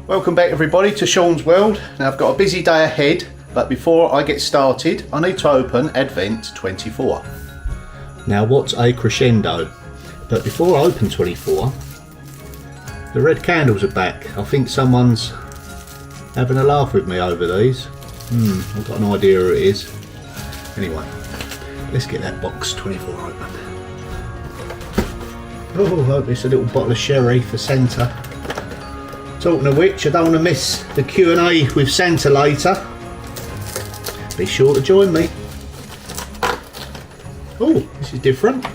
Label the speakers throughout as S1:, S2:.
S1: Welcome back everybody to Sean's World. Now I've got a busy day ahead, but before I get started I need to open Advent 24. Now what's a crescendo? But before I open 24, the red candles are back. I think someone's having a laugh with me over these. I've got an idea who it is. Anyway, let's get that box 24 open. Oh, I hope it's a little bottle of sherry for Santa. Talking of which, I don't want to miss the Q&A with Santa later. Be sure to join me. Oh, this is different.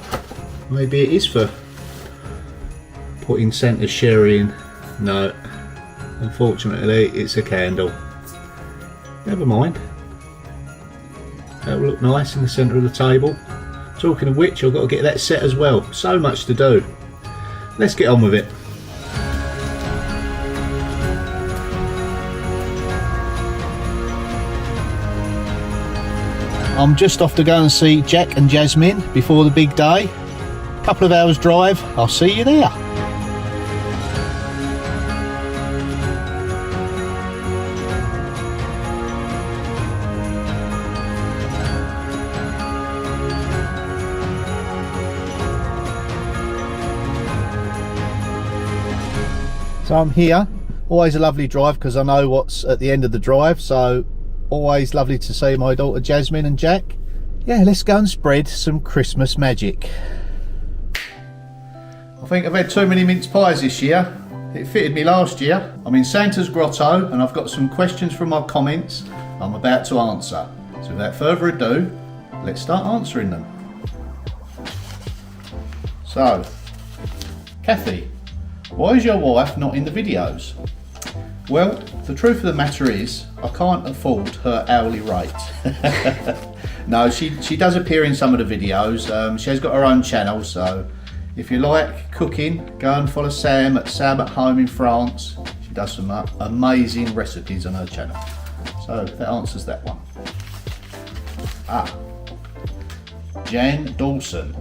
S1: Maybe it is for putting Santa's sherry in. No, unfortunately it's a candle. Never mind. That'll look nice in the centre of the table. Talking of which, I've got to get that set as well. So much to do. Let's get on with it. I'm just off to go and see Jack and Jasmine before the big day. Couple of hours drive. I'll see you there. So I'm here. Always a lovely drive because I know what's at the end of the drive, so always lovely to see my daughter Jasmine and Jack. Yeah, let's go and spread some Christmas magic. I think I've had too many mince pies this year. It fitted me last year. I'm in Santa's grotto and I've got some questions from my comments I'm about to answer. So without further ado, let's start answering them. So, Kathy, why is your wife not in the videos? Well, the truth of the matter is, I can't afford her hourly rate. No, she does appear in some of the videos. She has got her own channel, so if you like cooking, go and follow Sam at Home in France. She does some amazing recipes on her channel. So that answers that one. Jan Dawson.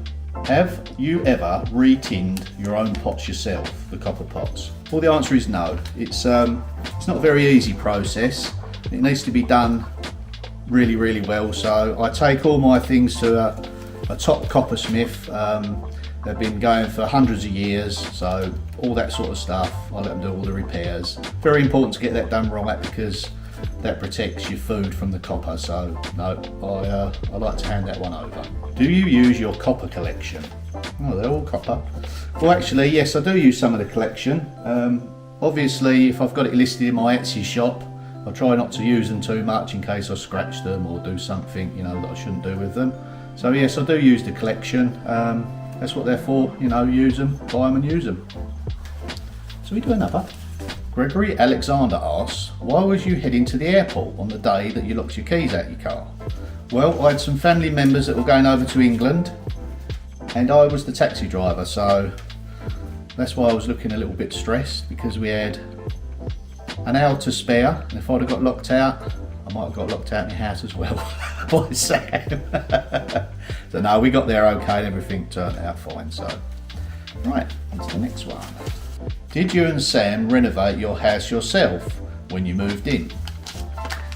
S1: Have you ever re-tinned your own pots yourself, the copper pots? Well, the answer is no. It's not a very easy process. It needs to be done really, really well. So I take all my things to a top coppersmith. They've been going for hundreds of years, so all that sort of stuff, I let them do all the repairs. Very important to get that done right because that protects your food from the copper. So no, I like to hand that one over. Do you use your copper collection? Oh, they're all copper. Well, actually, yes, I do use some of the collection. Obviously, if I've got it listed in my Etsy shop, I try not to use them too much in case I scratch them or do something, you know, that I shouldn't do with them. So yes, I do use the collection. That's what they're for, you know, use them, buy them and use them. So we do another. Gregory Alexander asks, why was you heading to the airport on the day that you locked your keys out your car? Well, I had some family members that were going over to England and I was the taxi driver, so that's why I was looking a little bit stressed because we had an hour to spare, and if I'd have got locked out, I might have got locked out in the house as well by Sam. So no, we got there okay and everything turned out fine. So right, on to the next one. Did you and Sam renovate your house yourself when you moved in?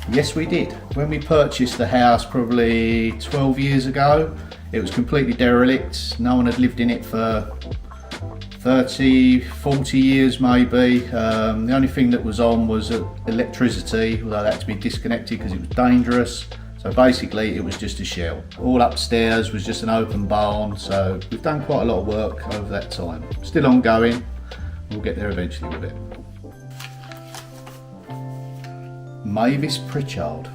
S1: Yes, we did. When we purchased the house probably 12 years ago, it was completely derelict. No one had lived in it for 30, 40 years maybe. The only thing that was on was electricity, although that had to be disconnected because it was dangerous. So basically it was just a shell. All upstairs was just an open barn, so we've done quite a lot of work over that time. Still ongoing, we'll get there eventually with it. Mavis Pritchard,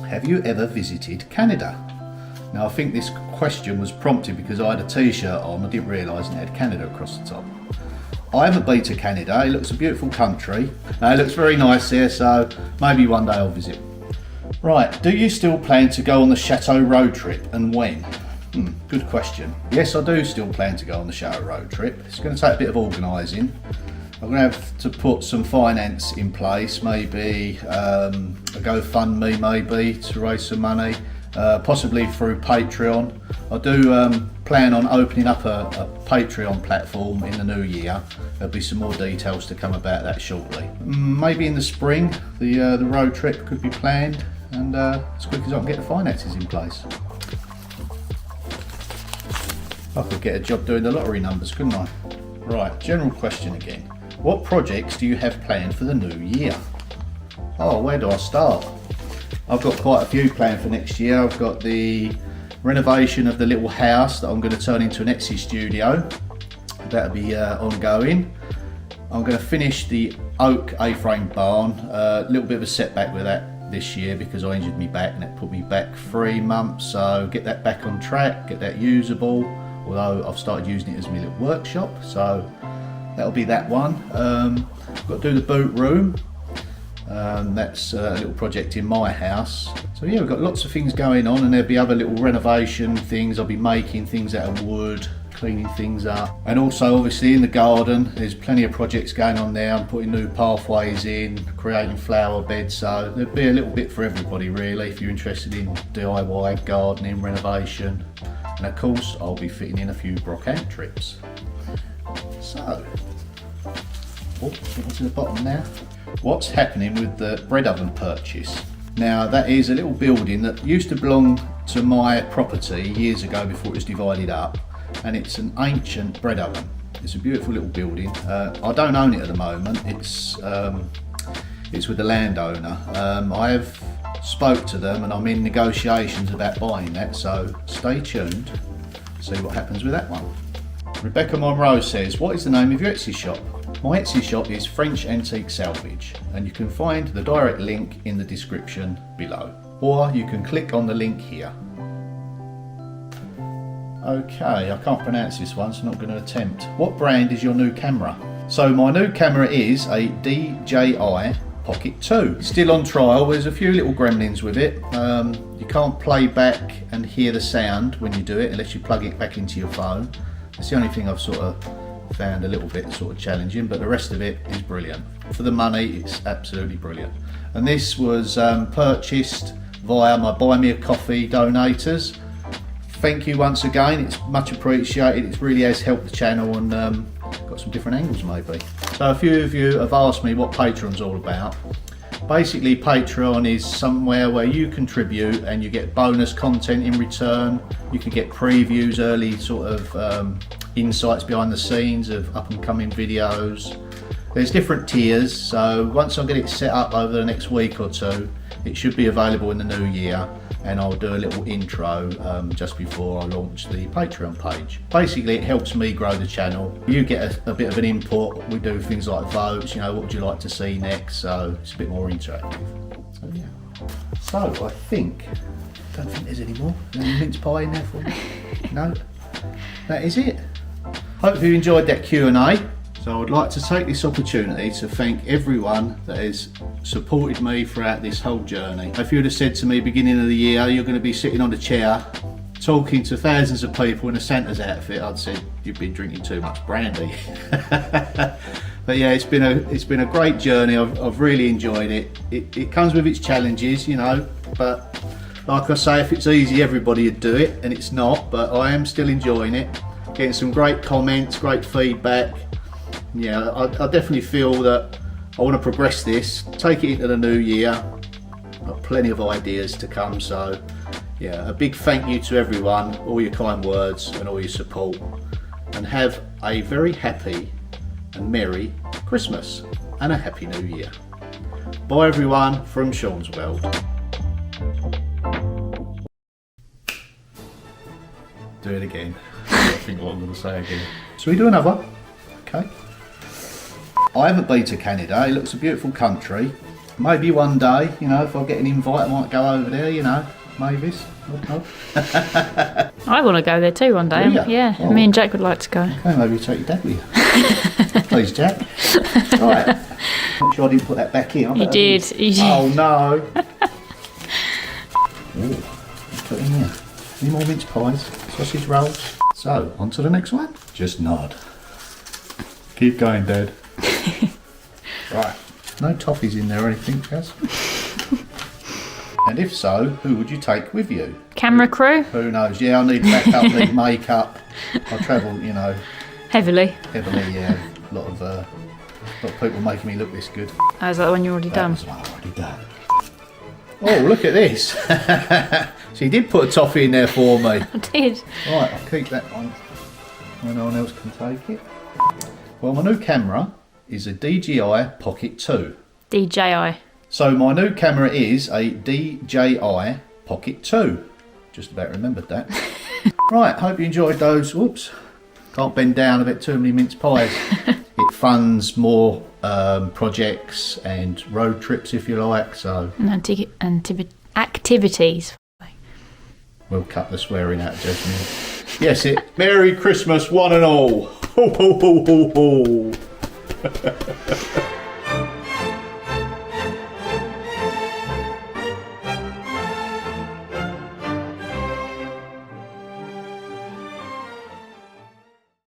S1: have you ever visited Canada? Now I think this question was prompted because I had a t-shirt on, I didn't realise it had Canada across the top. I haven't been to Canada, it looks a beautiful country. It looks very nice here, so maybe one day I'll visit. Right, do you still plan to go on the Chateau road trip and when? Good question. Yes, I do still plan to go on the Chateau road trip. It's going to take a bit of organising. I'm going to have to put some finance in place, maybe a GoFundMe maybe to raise some money. possibly through Patreon. I do plan on opening up a Patreon platform in the new year. There'll be some more details to come about that shortly. Maybe in the spring the road trip could be planned, and as quick as I can get the finances in place. I could get a job doing the lottery numbers, couldn't I? Right, general question again. What projects do you have planned for the new year? Oh, where do I start? I've got quite a few planned for next year. I've got the renovation of the little house that I'm going to turn into an Etsy studio. That'll be ongoing. I'm going to finish the oak A-frame barn. A little bit of a setback with that this year because I injured my back and it put me back 3 months. So get that back on track, get that usable. Although I've started using it as my little workshop, so that'll be that one. I've got to do the boot room. That's a little project in my house. So yeah, we've got lots of things going on, and there'll be other little renovation things. I'll be making things out of wood, cleaning things up. And also obviously in the garden, there's plenty of projects going on there. I'm putting new pathways in, creating flower beds. So there'll be a little bit for everybody really, if you're interested in DIY, gardening, renovation. And of course, I'll be fitting in a few brocante trips. So, get to the bottom now. What's happening with the bread oven purchase? Now, that is a little building that used to belong to my property years ago before it was divided up, and it's an ancient bread oven. It's a beautiful little building. I don't own it at the moment. It's with the landowner. I have spoke to them and I'm in negotiations about buying that, so stay tuned, see what happens with that one. Rebecca Monroe says, what is the name of your Etsy shop? My Etsy shop is French Antique Salvage, and you can find the direct link in the description below, or you can click on the link here. Okay, I can't pronounce this one, so I'm not going to attempt. What brand is your new camera? So my new camera is a DJI Pocket 2. Still on trial. There's a few little gremlins with it. You can't play back and hear the sound when you do it unless you plug it back into your phone. It's the only thing I've sort of found a little bit sort of challenging, but the rest of it is brilliant. For the money, it's absolutely brilliant. And this was purchased via my Buy Me a Coffee donators. Thank you once again, it's much appreciated. It really has helped the channel and got some different angles maybe. So a few of you have asked me what Patreon's all about. Basically, Patreon is somewhere where you contribute and you get bonus content in return. You can get previews, early sort of insights behind the scenes of up and coming videos. There's different tiers, so once I get it set up over the next week or two, it should be available in the new year, and I'll do a little intro just before I launch the Patreon page. Basically, it helps me grow the channel. You get a bit of an input. We do things like votes, you know, what would you like to see next, so it's a bit more interactive. So yeah. So I don't think there's any more. Any mince pie in there for me? No? That is it. Hope you enjoyed that Q&A. So I would like to take this opportunity to thank everyone that has supported me throughout this whole journey. If you would have said to me beginning of the year, you're going to be sitting on a chair talking to thousands of people in a Santa's outfit, I'd said you've been drinking too much brandy. But yeah, it's been a great journey. I've really enjoyed it. It comes with its challenges, you know, but like I say, if it's easy, everybody would do it, and it's not, but I am still enjoying it. Getting some great comments, great feedback. Yeah, I definitely feel that I want to progress this, take it into the new year. Got plenty of ideas to come, so yeah, a big thank you to everyone, all your kind words and all your support, and have a very happy and merry Christmas and a happy new year. Bye everyone from Sean's World. Do it again. I think what I'm going to say again. Shall we do another? Okay. I haven't been to Canada. It looks a beautiful country. Maybe one day, you know, if I get an invite, I might go over there, you know, maybe.
S2: I want to go there too one day. Yeah, oh. Me and Jack would like to go.
S1: Okay, maybe you take your dad with you. Please, Jack. Right. Make sure I didn't put that back in.
S2: You did.
S1: Oh no. Ooh, put in there. Any more mince pies, sausage rolls. So, on to the next one. Just nod. Keep going, Dad. Right. No toffees in there or anything, Jazz? And if so, who would you take with you?
S2: Camera crew?
S1: Who knows? Yeah, I need backup, need makeup. I travel, you know,
S2: Heavily.
S1: yeah. A lot of people making me look this good.
S2: Oh, is that the one you already done?
S1: That was one already done. Oh, look at this. So you did put a toffee in there for me.
S2: I did.
S1: Right, I'll keep that one when no one else can take it. Well, my new camera is a DJI Pocket 2.
S2: DJI.
S1: So my new camera is a DJI Pocket 2. Just about remembered that. Right, hope you enjoyed those. Whoops. Can't bend down a bit too many mince pies. It funds more projects and road trips, if you like. So
S2: And activities.
S1: We'll cut the swearing out, Jasmine. Yes, Merry Christmas, one and all. Ho, ho, ho, ho, ho.